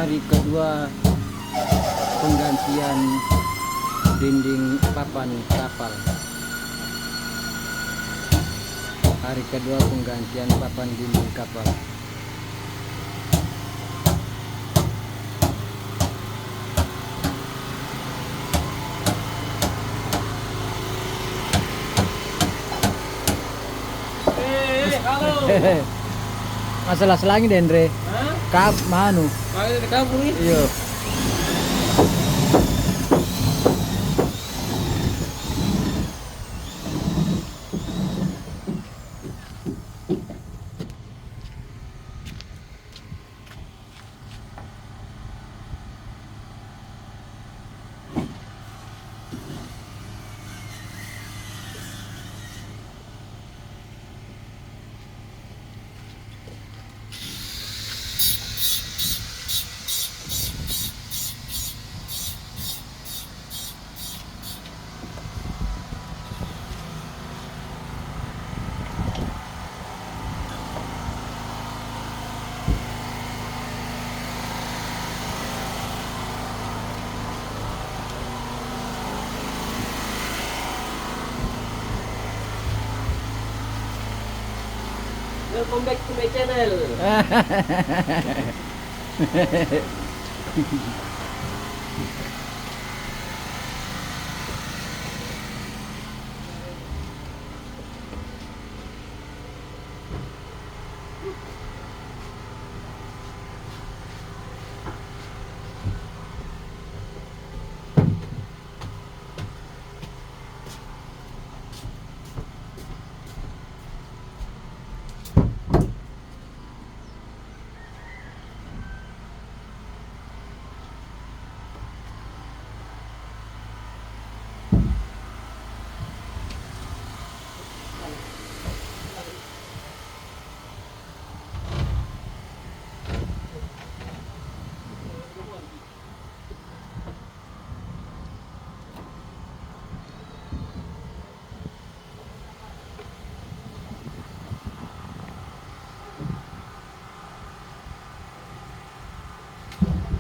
hari kedua penggantian dinding papan kapal. Hari kedua penggantian papan dinding kapal. Halo. Masalah selangi Dendre. Hah? Kap manu. Makanya di kampung ini. Iya. Welcome back to my channel.